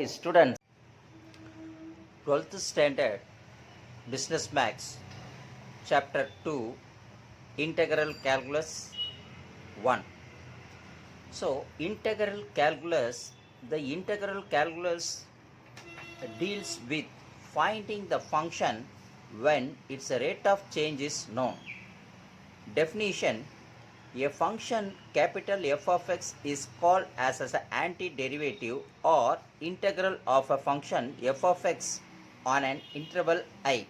Hi students, 12th standard Business Maths Chapter 2 Integral Calculus 1. So the integral calculus deals with finding the function when its rate of change is known. Definition: a function capital F of x is called as an antiderivative or integral of a function f of x on an interval I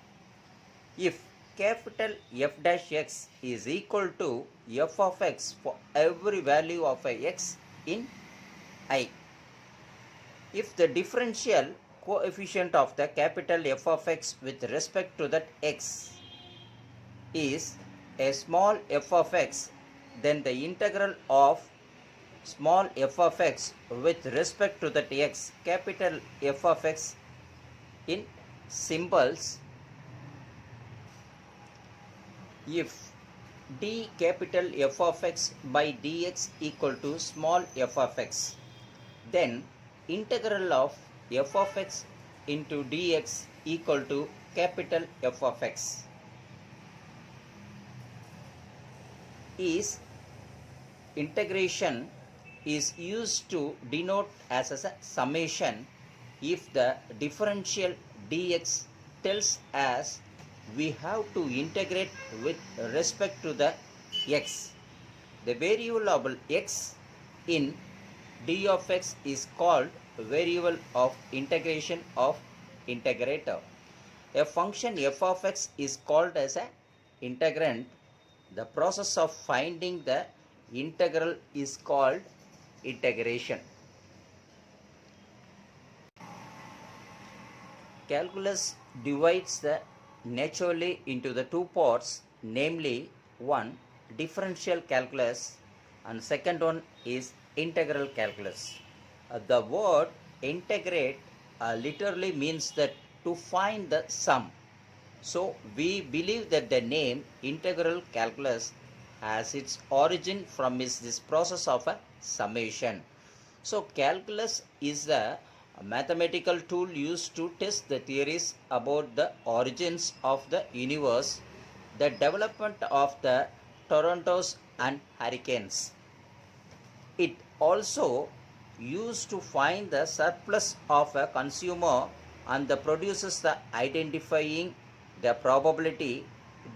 if capital F dash x is equal to f of x for every value of a x in I. If the differential coefficient of the capital F of x with respect to that x is a small f of x, then the integral of small f of x with respect to that x, capital F of x in symbols, if d capital F of x by dx equal to small f of x, then integral of f of x into dx equal to capital F of x is integration is used to denote as a summation if the differential dx tells us we have to integrate with respect to the x. The variable x in d of x is called variable of integration of integrator. A function f of x is called as an integrand. The process of finding the integral is called integration. Calculus divides the naturally into the two parts, namely one differential calculus and second one is integral calculus. The word integrate literally means that to find the sum. So we believe that the name integral calculus has its origin from this process of a summation. So calculus is a mathematical tool used to test the theories about the origins of the universe, the development of the tornadoes and hurricanes. It also used to find the surplus of a consumer and the produces the identifying the probability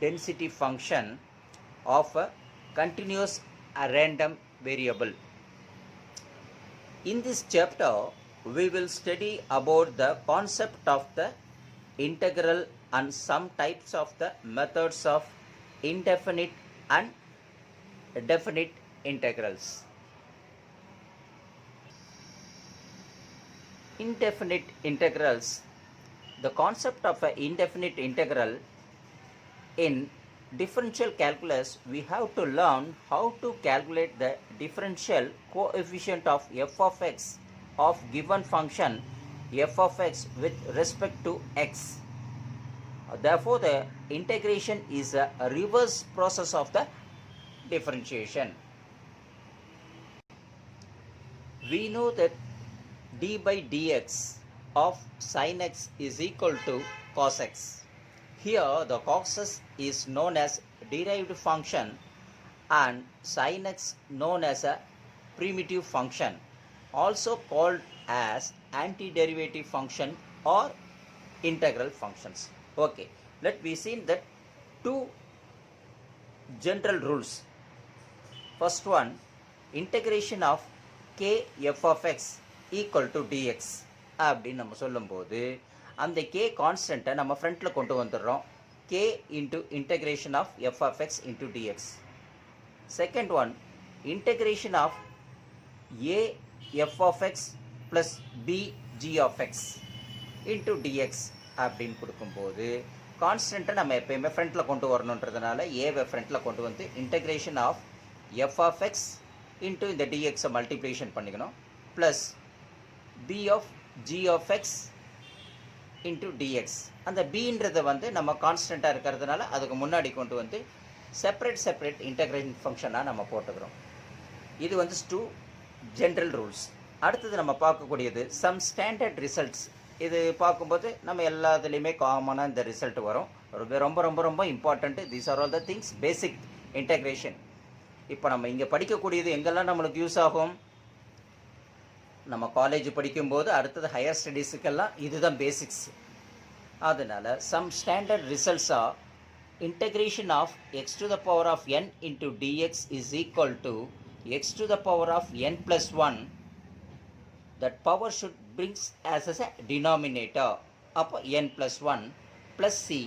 density function of a continuous random variable. In this chapter, we will study about the concept of the integral and some types of the methods of indefinite and definite integrals. Indefinite integrals. The concept of an indefinite integral in differential calculus, we have to learn how to calculate the differential coefficient of f of x of given function f of x with respect to x. Therefore, the integration is a reverse process of the differentiation. We know that d by dx of sin x is equal to cos x. Here the cos x is known as derived function and sin x known as a primitive function, also called as antiderivative function or integral functions. Okay, let me see that two general rules. First one, integration of k f of x equal to dx அப்படின்னு நம்ம சொல்லும்போது அந்த k கான்ஸ்டண்ட்டை நம்ம ஃப்ரண்ட்டில் கொண்டு வந்துடுறோம், k into integration of f of x into dx. Second one, integration of a f of x plus b g of x into dx அப்படின்னு கொடுக்கும்போது கான்ஸ்டண்ட்டை நம்ம எப்பயுமே ஃப்ரண்ட்டில் கொண்டு வரணுன்றதுனால ஏவை ஃப்ரண்ட்டில் கொண்டு வந்து integration of f of x into இந்த டிஎக்ஸை மல்டிப்ளிகேஷன் பண்ணிக்கணும் plus b of g of x into dx. அந்த bன்றதை வந்து நம்ம கான்ஸ்டண்ட்டாக இருக்கிறதுனால அதுக்கு முன்னாடி கொண்டு வந்து செப்பரேட் இன்டகிரேஷன் ஃபங்க்ஷனாக நம்ம போட்டுக்கிறோம். இது வந்து டூ ஜென்ரல் ரூல்ஸ். அடுத்தது நம்ம பார்க்கக்கூடியது சம் ஸ்டாண்டர்ட் ரிசல்ட்ஸ். இது பார்க்கும்போது நம்ம எல்லாத்துலேயுமே காமனாக இந்த ரிசல்ட் வரும். ரொம்ப ரொம்ப ரொம்ப important. These are all the things basic integration. இப்போ நம்ம இங்கே படிக்கக்கூடியது எங்கெல்லாம் நம்மளுக்கு யூஸ் ஆகும்? நம்ம காலேஜ் படிக்கும்போது அடுத்தது ஹையர் ஸ்டடீஸுக்கெல்லாம் இதுதான் பேசிக்ஸ். அதனால் some standard results are integration of x to the power of n into dx is equal to x to the power of n + 1. that power should brings as a denominator. அப்போ n + 1 plus c,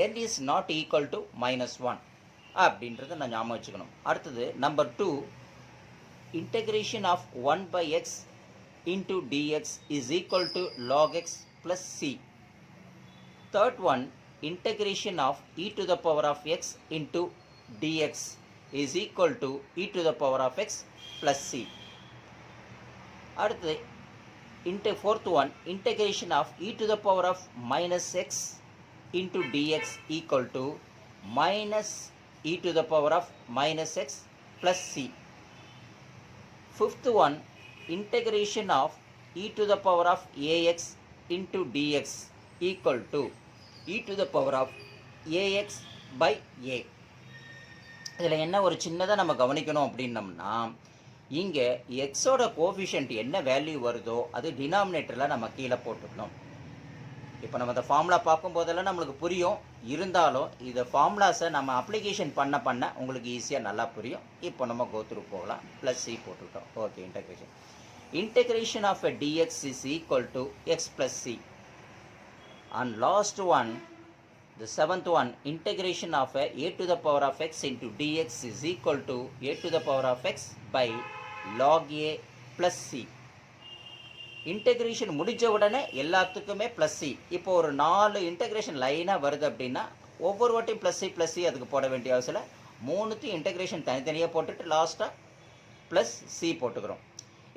n is not equal to -1 அப்படின்றத நான் ஞாபகம் வச்சுக்கணும். அடுத்தது number 2, integration of 1/x into dx is equal to log x plus c. Third one, integration of e to the power of x into dx is equal to e to the power of x plus c. அடுத்து fourth one, integration of e to the power of -x into dx equal to minus e to the power of -x plus c. Fifth one, integration of e to the power of ax into dx equal to e to the power of ax by a. இதில் என்ன ஒரு சின்னதாக நம்ம கவனிக்கணும் அப்படின்னம்னா, இங்கே எக்ஸோட coefficient என்ன வேல்யூ வருதோ அது டினாமினேட்டரில் நம்ம கீழே போட்டுக்கணும். இப்போ நம்ம இந்த ஃபார்முலா பார்க்கும்போதெல்லாம் நம்மளுக்கு புரியும். இருந்தாலும் இதை ஃபார்முலாஸை நம்ம அப்ளிகேஷன் பண்ண உங்களுக்கு ஈஸியாக நல்லா புரியும். இப்போ நம்ம கோத்ரூ போகலாம். ப்ளஸ் சி போட்டுக்கிட்டோம். Okay, integration of a dx is equal to x plus c. And last one, the seventh one, integration of a to the power of x into dx is equal to a to the power of x by log a plus c. Integration முடிஞ்ச உடனே எல்லாத்துக்குமே plus C. இப்போ ஒரு 4 integration லைனாக வருது அப்படின்னா ஒவ்வொரு வாட்டியும் ப்ளஸ் சி அதுக்கு போட வேண்டிய அவசியம். 3த்தையும் இன்டெகிரேஷன் தனித்தனியாக போட்டுட்டு லாஸ்ட்டாக ப்ளஸ் சி போட்டுக்கிறோம்.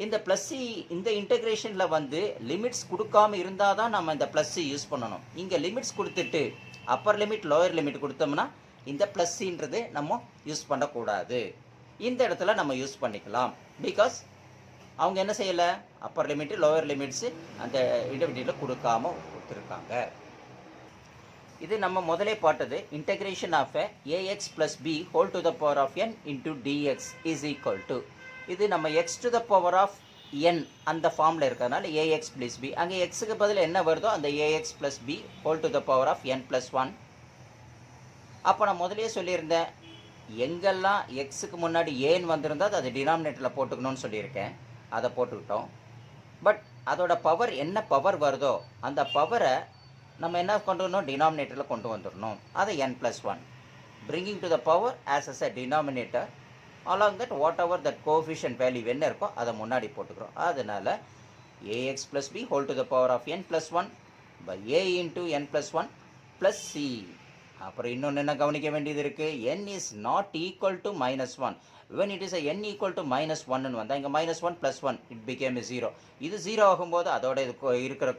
இந்த ப்ளஸ் சி இந்த இன்டெகிரேஷனில் வந்து லிமிட்ஸ் கொடுக்காமல் இருந்தால் தான் நம்ம இந்த ப்ளஸ் சி யூஸ் பண்ணணும். இங்கே லிமிட்ஸ் கொடுத்துட்டு அப்பர் லிமிட் லோயர் லிமிட் கொடுத்தோம்னா இந்த ப்ளஸ் சின்றது நம்ம யூஸ் பண்ணக்கூடாது. இந்த இடத்துல நம்ம யூஸ் பண்ணிக்கலாம். பிகாஸ் அவங்க என்ன செய்யலை, அப்பர் லிமிட்டு லோவர் லிமிட்ஸு அந்த இன்டர்மீடியட்டில் கொடுக்காம கொடுத்துருக்காங்க. இது நம்ம முதலே பார்த்தது. Integration of ax plus b whole to the power of n into dx is equal to, இது நம்ம x to the power of n அந்த ஃபார்மில் இருக்கிறதுனால ax plus b, அங்கே எக்ஸுக்கு பதில் என்ன வருதோ அந்த ax plus b whole to the power of n + 1. அப்போ நான் முதலே சொல்லியிருந்தேன், எங்கெல்லாம் எக்ஸுக்கு முன்னாடி ஏன் வந்திருந்தால் அது டினாமினேட்டரில் போட்டுக்கணும்னு சொல்லியிருக்கேன். அதை போட்டுக்கிட்டோம். பட் அதோட பவர் என்ன பவர் வருதோ அந்த பவரை நம்ம என்ன கொண்டு வரணும், டினாமினேட்டரில் கொண்டு வந்துடணும். அதை n + 1 bringing to the power as a denominator. Along that whatever that coefficient value என்ன இருக்கோ அதை முன்னாடி போட்டுக்கிறோம். அதனால் ax plus b whole to the power of n + 1 by a into n + 1 plus c. அப்புறம் இன்னொன்று என்ன கவனிக்க வேண்டியது இருக்குது, n is not equal to -1. when it is a n equal to -1 வந்தால் இங்கே -1 + 1 it became a 0. இது 0 ஆகும்போது அதோட இது இருக்கிற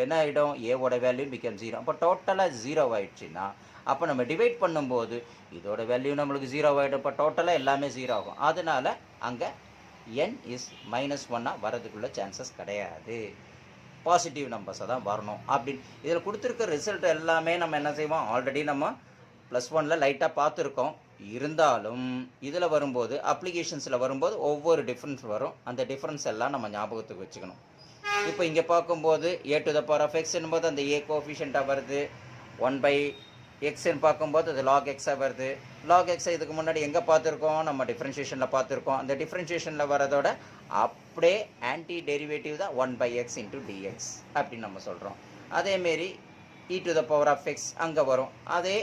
என்ன ஆகிடும், ஏவோட வேல்யூ became 0. அப்போ டோட்டலாக 0 ஆகிடுச்சுன்னா அப்போ நம்ம டிவைட் பண்ணும்போது இதோட வேல்யூ நம்மளுக்கு 0 ஆகிடும். இப்போ டோட்டலாக எல்லாமே 0 ஆகும். அதனால் அங்கே n is -1 வரதுக்குள்ள சான்சஸ் கிடையாது. பாசிட்டிவ் நம்பர்ஸை தான் வரணும் அப்படின்னு இதில் கொடுத்துருக்க ரிசல்ட் எல்லாமே நம்ம என்ன செய்வோம், ஆல்ரெடி நம்ம +1 லைட்டாக பார்த்துருக்கோம். இருந்தாலும் இதில் வரும்போது அப்ளிகேஷன்ஸில் வரும்போது ஒவ்வொரு டிஃப்ரென்ஸ் வரும். அந்த டிஃப்ரென்ஸ் எல்லாம் நம்ம ஞாபகத்துக்கு வச்சுக்கணும். இப்போ இங்கே பார்க்கும்போது a to the power of x என்பது அந்த a கோஎஃபிஷியண்ட்டாக வருது. 1/xன்னு பார்க்கும்போது அது log x வருது. log x இதுக்கு முன்னாடி எங்கே பார்த்துருக்கோம், நம்ம டிஃப்ரென்ஷியேஷனில் பார்த்துருக்கோம். அந்த டிஃப்ரென்ஷியேஷனில் வரதோட அப்படியே ஆன்டி டெரிவேட்டிவ் தான் 1/x into dx அப்படின்னு நம்ம சொல்கிறோம். அதேமாரி e to the power of x அங்கே வரும். அதே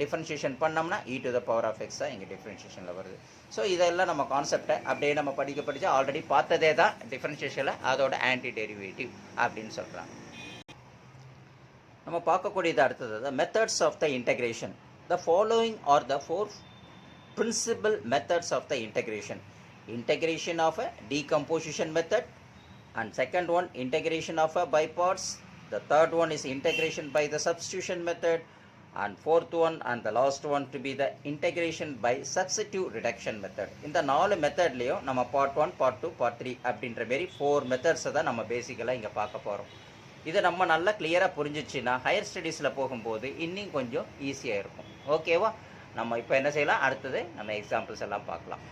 டிஃப்ரென்ஷியேஷன் பண்ணோம்னா e to the power of x இங்கே டிஃப்ரென்ஷியேஷனில் வருது. ஸோ இதெல்லாம் நம்ம கான்செப்டை அப்படியே நம்ம படிச்சா ஆல்ரெடி பார்த்ததே தான் டிஃப்ரென்ஷியேஷனில் அதோட ஆன்டி டெரிவேட்டிவ் அப்படின்னு சொல்கிறாங்க. நம்ம பார்க்கக்கூடியது அடுத்தது the methods of the integration. The following are the 4 principal methods of the integration. Integration of a decomposition method, and second one integration of a by parts. The third one is integration by the substitution method, and fourth one and the last one to be the integration by substitutive reduction method. இந்த 4 மெத்தட்லயும் நம்ம part 1 part 2 part 3 அப்படின்ற மாதிரி 4 மெத்தட்ஸை தான் நம்ம பேசிக்கலாக இங்கே பார்க்க போகிறோம். இதை நம்ம நல்லா கிளியராக புரிஞ்சிச்சுன்னா ஹையர் ஸ்டடீஸில் போகும்போது இன்னும் கொஞ்சம் ஈஸியாக இருக்கும். ஓகேவா? நம்ம இப்போ என்ன செய்யலாம், அடுத்தது நம்ம எக்ஸாம்பிள்ஸ் எல்லாம் பார்க்கலாம்.